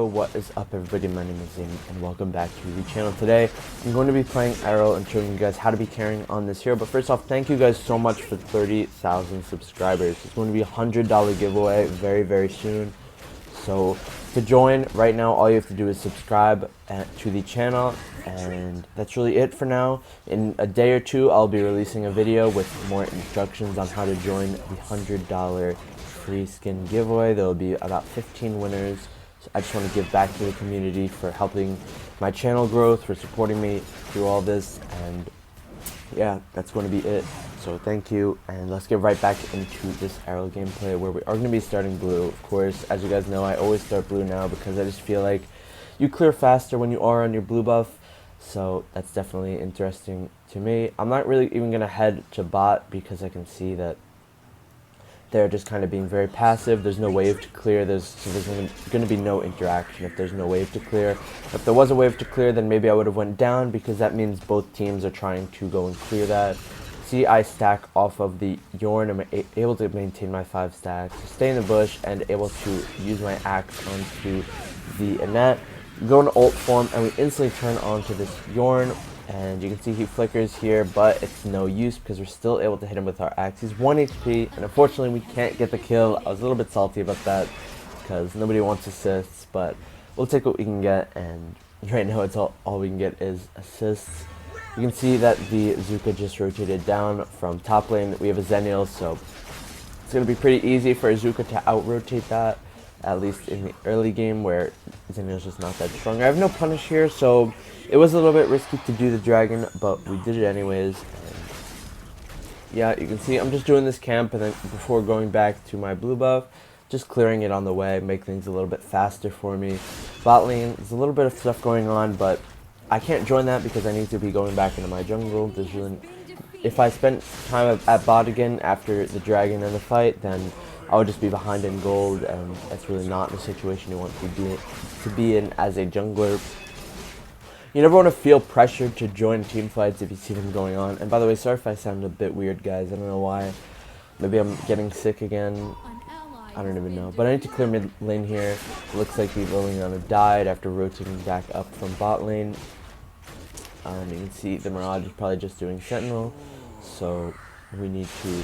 Yo, what is up everybody, my name is Zane and welcome back to the channel. Today I'm going to be playing Errol and showing you guys how to be carrying on this hero. But first off, thank you guys so much for 30,000 subscribers. It's going to be a $100 giveaway very soon. So to join right now, all you have to do is subscribe to the channel, and that's really it for now. In a day or two I'll be releasing a video with more instructions on how to join the $100 free skin giveaway. There will be about 15 winners. So I just want to give back to the community for helping my channel growth, for supporting me through all this, and yeah, that's going to be it. So thank you, and let's get right back into this Errol gameplay where we are going to be starting blue. Of course, as you guys know, I always start blue now because I just feel like you clear faster when you are on your blue buff. So that's definitely interesting to me. I'm not really even going to head to bot because I can see that they're just kind of being very passive. There's no wave to clear. There's going to be no interaction if there's no wave to clear. If there was a wave to clear, then maybe I would have went down, because that means both teams are trying to go and clear that. See, I stack off of the Yorn. I'm able to maintain my 5 stacks, stay in the bush, and able to use my axe onto the Annette. Go into ult form, and we instantly turn onto this Yorn. And you can see he flickers here, but it's no use because we're still able to hit him with our axe. He's 1 HP, and unfortunately we can't get the kill. I was a little bit salty about that because nobody wants assists, but we'll take what we can get, and right now it's all we can get is assists. You can see that the Zuka just rotated down from top lane. We have a Zenil, so it's going to be pretty easy for a Zuka to out-rotate that, at least in the early game where Zenil's just not that strong. I have no punish here, so it was a little bit risky to do the dragon, but we did it anyways. And yeah, you can see I'm just doing this camp, and then before going back to my blue buff, just clearing it on the way, make things a little bit faster for me. Bot lane, there's a little bit of stuff going on, but I can't join that because I need to be going back into my jungle. If I spent time at bot again after the dragon and the fight, then I would just be behind in gold, and that's really not the situation you want to be in as a jungler. You never want to feel pressured to join team fights if you see them going on. And by the way, sorry if I sound a bit weird, guys. I don't know why. Maybe I'm getting sick again. I don't even know. But I need to clear mid lane here. It looks like the Liliana died after rotating back up from bot lane. And you can see the Mirage is probably just doing Sentinel. So we need to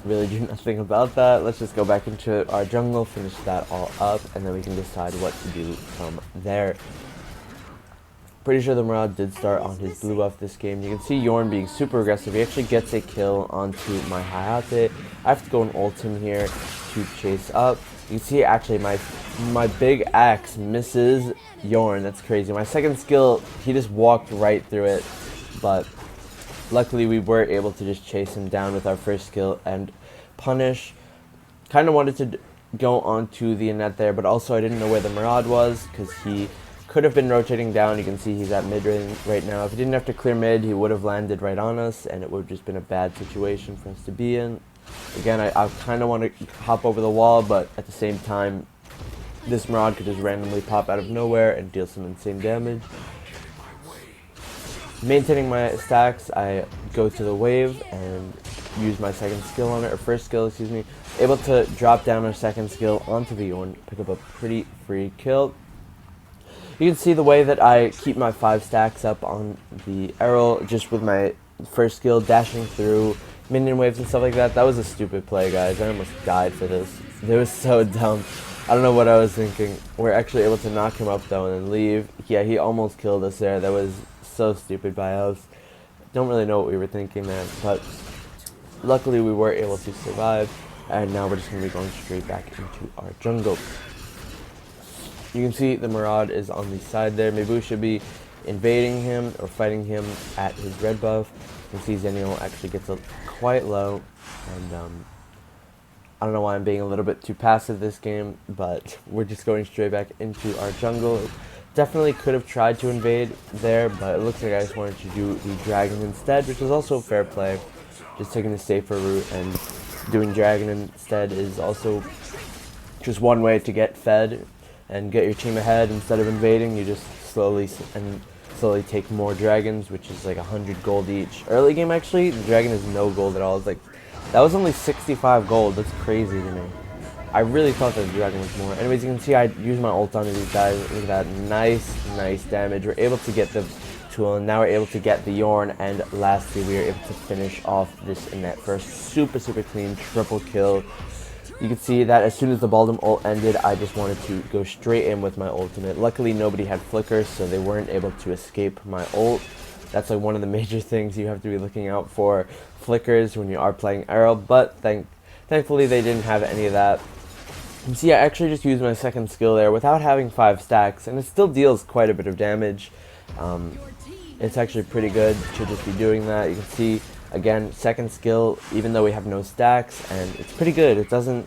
really do nothing about that. Let's just go back into our jungle, finish that all up, and then we can decide what to do from there. Pretty sure the Mirage did start on his blue buff this game. You can see Yorn being super aggressive. He actually gets a kill onto my Hayate. I have to go and ult him here to chase up. You can see actually my big axe misses Yorn. That's crazy. My second skill, he just walked right through it. But luckily we were able to just chase him down with our first skill and punish. Kind of wanted to go onto the Annette there, but also I didn't know where the Mirage was because he could have been rotating down. You can see he's at mid range right now. If he didn't have to clear mid, he would have landed right on us, and it would have just been a bad situation for us to be in. Again, I kind of want to hop over the wall, but at the same time, this Mirage could just randomly pop out of nowhere and deal some insane damage. Maintaining my stacks, I go to the wave and use my second skill on it, or first skill, excuse me. Able to drop down our second skill onto the Yorn, pick up a pretty free kill. You can see the way that I keep my 5 stacks up on the Errol, just with my first skill, dashing through minion waves and stuff like that. That was a stupid play, guys. I almost died for this. It was so dumb. I don't know what I was thinking. We're actually able to knock him up though and then leave. Yeah, he almost killed us there. That was so stupid by us. Don't really know what we were thinking there, but luckily we were able to survive, and now we're just going to be going straight back into our jungle. You can see the Mirage is on the side there. Maybe we should be invading him or fighting him at his red buff. You can see Zenil actually gets quite low, and I don't know why I'm being a little bit too passive this game, but we're just going straight back into our jungle. Definitely could have tried to invade there, but it looks like I just wanted to do the dragon instead, which is also fair play. Just taking the safer route, and doing dragon instead is also just one way to get fed and get your team ahead. Instead of invading, you just slowly take more dragons, which is like 100 gold each. Early game, actually, the dragon is no gold at all. It's like, that was only 65 gold. That's crazy to me. I really thought that the dragon was more. Anyways, you can see I used my ult onto these guys. Look at that, nice damage. We're able to get the tool, and now we're able to get the Yorn, and lastly we are able to finish off this net for a super clean triple kill. You can see that as soon as the Baldum ult ended, I just wanted to go straight in with my ultimate. Luckily nobody had flickers, so they weren't able to escape my ult. That's like one of the major things you have to be looking out for, flickers, when you are playing Errol, but thankfully they didn't have any of that. You can see I actually just used my second skill there without having 5 stacks, and it still deals quite a bit of damage. It's actually pretty good to just be doing that. You can see, again, second skill, even though we have no stacks, and it's pretty good. It doesn't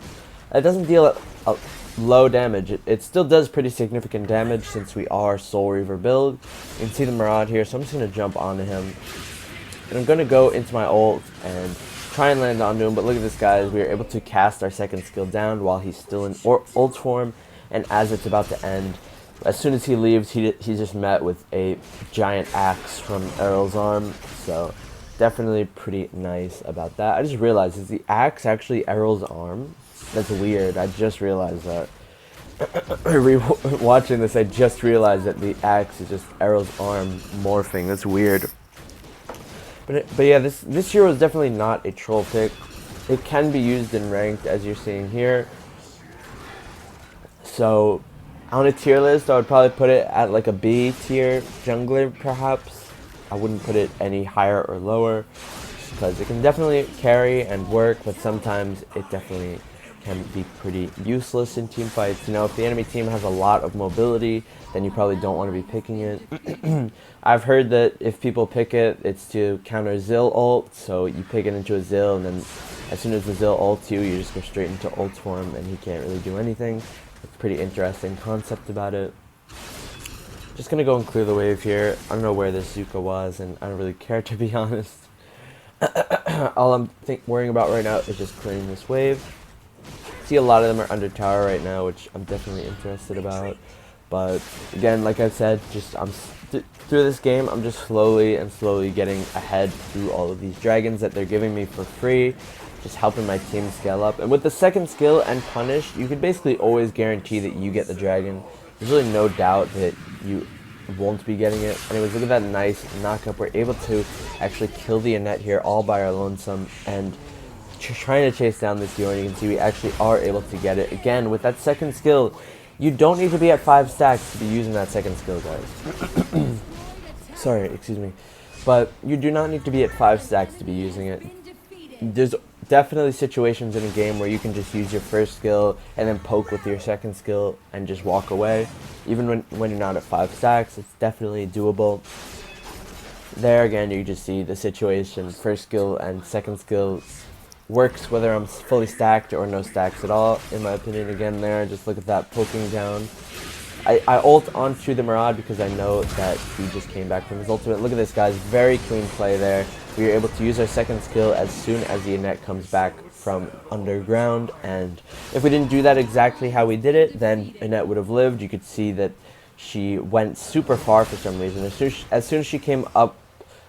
deal a low damage. It still does pretty significant damage since we are Soul Reaver build. You can see the Maraude here, so I'm just going to jump onto him. And I'm going to go into my ult and try and land onto him, but look at this, guys. We were able to cast our second skill down while he's still in ult form, and as it's about to end, as soon as he leaves, he's just met with a giant axe from Errol's arm, so definitely pretty nice about that. I just realized, is the axe actually Errol's arm? That's weird, I just realized that. Watching this, I just realized that the axe is just Errol's arm morphing. That's weird. But yeah, this hero is definitely not a troll pick. It can be used in ranked, as you're seeing here. So on a tier list, I would probably put it at like a B tier jungler, perhaps. I wouldn't put it any higher or lower, because it can definitely carry and work, but sometimes it definitely can be pretty useless in team fights. You know, if the enemy team has a lot of mobility, then you probably don't want to be picking it. I've heard that if people pick it, it's to counter Zill ult, so you pick it into a Zill, and then as soon as the Zill ults you, you just go straight into ult form, and he can't really do anything. It's a pretty interesting concept about it. Just gonna go and clear the wave here. I don't know where this Zuka was, and I don't really care, to be honest. All I'm worrying about right now is just clearing this wave. See, a lot of them are under tower right now, which I'm definitely interested about. But again, like I said, just through this game, I'm just slowly getting ahead through all of these dragons that they're giving me for free, just helping my team scale up. And with the second skill and punish, you can basically always guarantee that you get the dragon. There's really no doubt that you won't be getting it. Anyways, look at that nice knockup. We're able to actually kill the Annette here all by our lonesome, and trying to chase down this Yorn. You can see we actually are able to get it. Again, with that second skill, you don't need to be at 5 stacks to be using that second skill, guys. Sorry, excuse me. But you do not need to be at 5 stacks to be using it. There's definitely situations in a game where you can just use your first skill and then poke with your second skill and just walk away. Even when you're not at 5 stacks, it's definitely doable. There again, you just see the situation. First skill and second skill works whether I'm fully stacked or no stacks at all, in my opinion. Again there, just look at that poking down. I ult onto the Maraude because I know that he just came back from his ultimate. Look at this, guys, very clean play there. We were able to use our second skill as soon as the Annette comes back from underground, and if we didn't do that exactly how we did it, then Annette would have lived. You could see that she went super far for some reason. As soon as she came up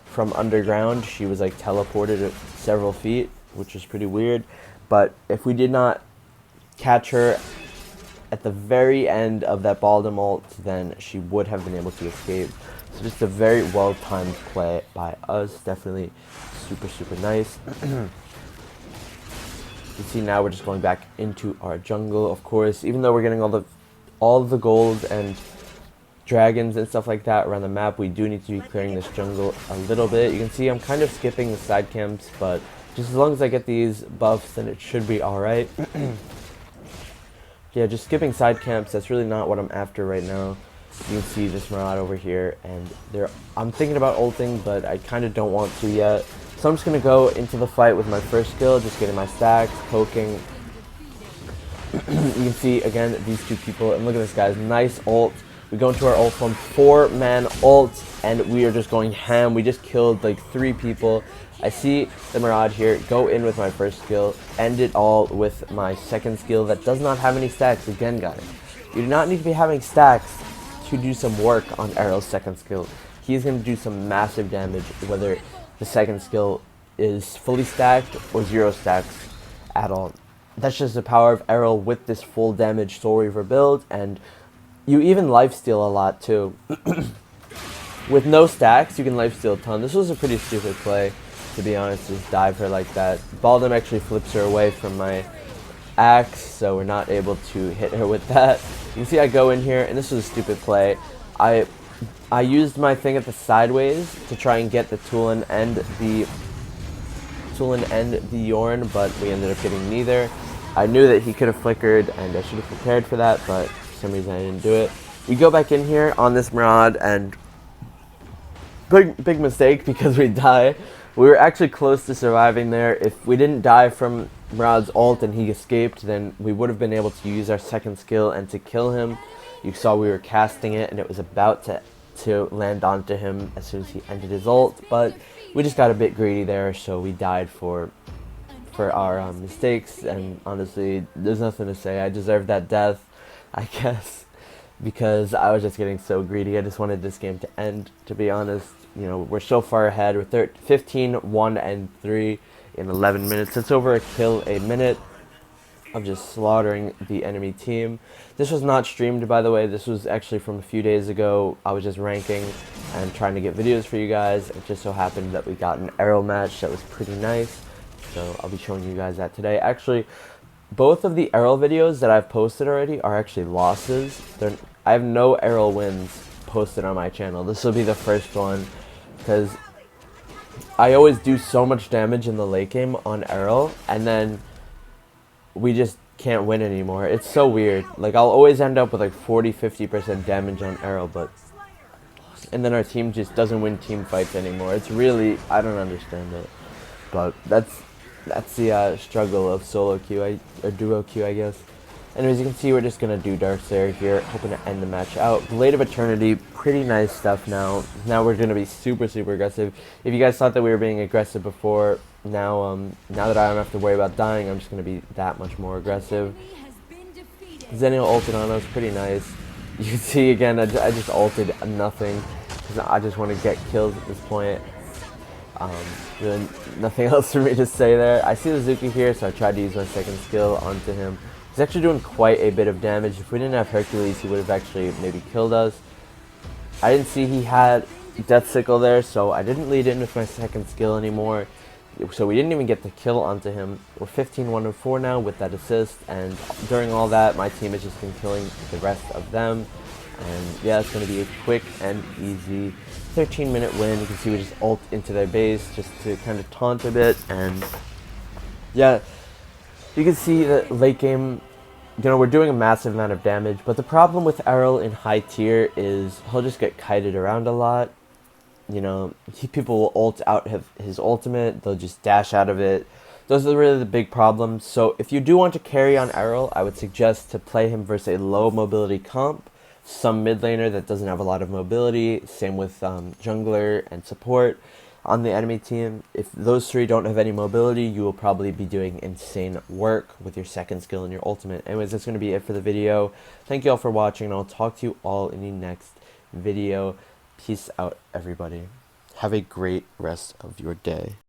from underground, she was like teleported several feet, which is pretty weird. But if we did not catch her at the very end of that Baldum ult, then she would have been able to escape. So just a very well-timed play by us. Definitely super nice. You see now we're just going back into our jungle. Of course, even though we're getting all the gold and dragons and stuff like that around the map, we do need to be clearing this jungle a little bit. You can see I'm kind of skipping the side camps, but just as long as I get these buffs, then it should be alright. Yeah, just skipping side camps, that's really not what I'm after right now. You can see this Maraude over here, and I'm thinking about ulting, but I kind of don't want to yet. So I'm just going to go into the fight with my first skill, just getting my stacks, poking. You can see, again, these two people, and look at this, guys, nice ult. We go into our ult from 4-man ult, and we are just going ham. We just killed like 3 people. I see the Maraude here, go in with my first skill, end it all with my second skill that does not have any stacks. Again, guys, you do not need to be having stacks to do some work on Errol's second skill. He's going to do some massive damage, whether the second skill is fully stacked or 0 stacks at all. that's just the power of Errol with this full damage Soul Reaver build, and you even lifesteal a lot too. With no stacks, you can lifesteal a ton. This was a pretty stupid play, to be honest, just dive her like that. Baldum actually flips her away from my axe, so we're not able to hit her with that. You can see I go in here, and this was a stupid play. I used my thing at the sideways to try and get the Tulin and the Yorn, but we ended up getting neither. I knew that he could have flickered, and I should have prepared for that, but for some reason I didn't do it. We go back in here on this Mirage, and big mistake because we die. We were actually close to surviving there. If we didn't die from Murade's ult and he escaped, then we would have been able to use our second skill and to kill him. You saw we were casting it, and it was about to land onto him as soon as he ended his ult, but we just got a bit greedy there, so we died for our mistakes, and honestly, there's nothing to say. I deserved that death, I guess, because I was just getting so greedy. I just wanted this game to end, to be honest. You know, we're so far ahead. We're 15, 1, and 3 in 11 minutes. It's over a kill a minute of just slaughtering the enemy team. This was not streamed, by the way. This was actually from a few days ago. I was just ranking and trying to get videos for you guys. It just so happened that we got an Errol match that was pretty nice, so I'll be showing you guys that today. Actually, both of the Errol videos that I've posted already are actually losses. I have no Errol wins posted on my channel. This will be the first one, because I always do so much damage in the late game on Errol, and then we just can't win anymore. It's so weird. Like, I'll always end up with like 40-50% damage on Errol, and then our team just doesn't win team fights anymore. It's really, I don't understand it. But that's the struggle of solo queue, or duo queue, I guess. Anyways, you can see we're just going to do Darkslayer here, hoping to end the match out. Blade of Eternity, pretty nice stuff now. Now we're going to be super aggressive. If you guys thought that we were being aggressive before, now that I don't have to worry about dying, I'm just going to be that much more aggressive. Zenio ulted on us, pretty nice. You can see again, I just ulted nothing, because I just want to get kills at this point. Really nothing else for me to say there. I see the Zuki here, so I tried to use my second skill onto him. He's actually doing quite a bit of damage. If we didn't have Hercules, he would have actually maybe killed us. I didn't see he had Death Sickle there, so I didn't lead in with my second skill anymore. So we didn't even get the kill onto him. We're 15, 1, and 4 now with that assist, and during all that, my team has just been killing the rest of them. And yeah, it's going to be a quick and easy 13-minute win. You can see we just ult into their base just to kind of taunt a bit, and yeah, you can see that late game, you know, we're doing a massive amount of damage, but the problem with Errol in high tier is he'll just get kited around a lot. You know, people will ult out his ultimate, they'll just dash out of it. Those are really the big problems. So if you do want to carry on Errol, I would suggest to play him versus a low mobility comp, some mid laner that doesn't have a lot of mobility, same with jungler and support on the enemy team. If those three don't have any mobility, you will probably be doing insane work with your second skill and your ultimate. Anyways, that's going to be it for the video. Thank you all for watching, and I'll talk to you all in the next video. Peace out, everybody. Have a great rest of your day.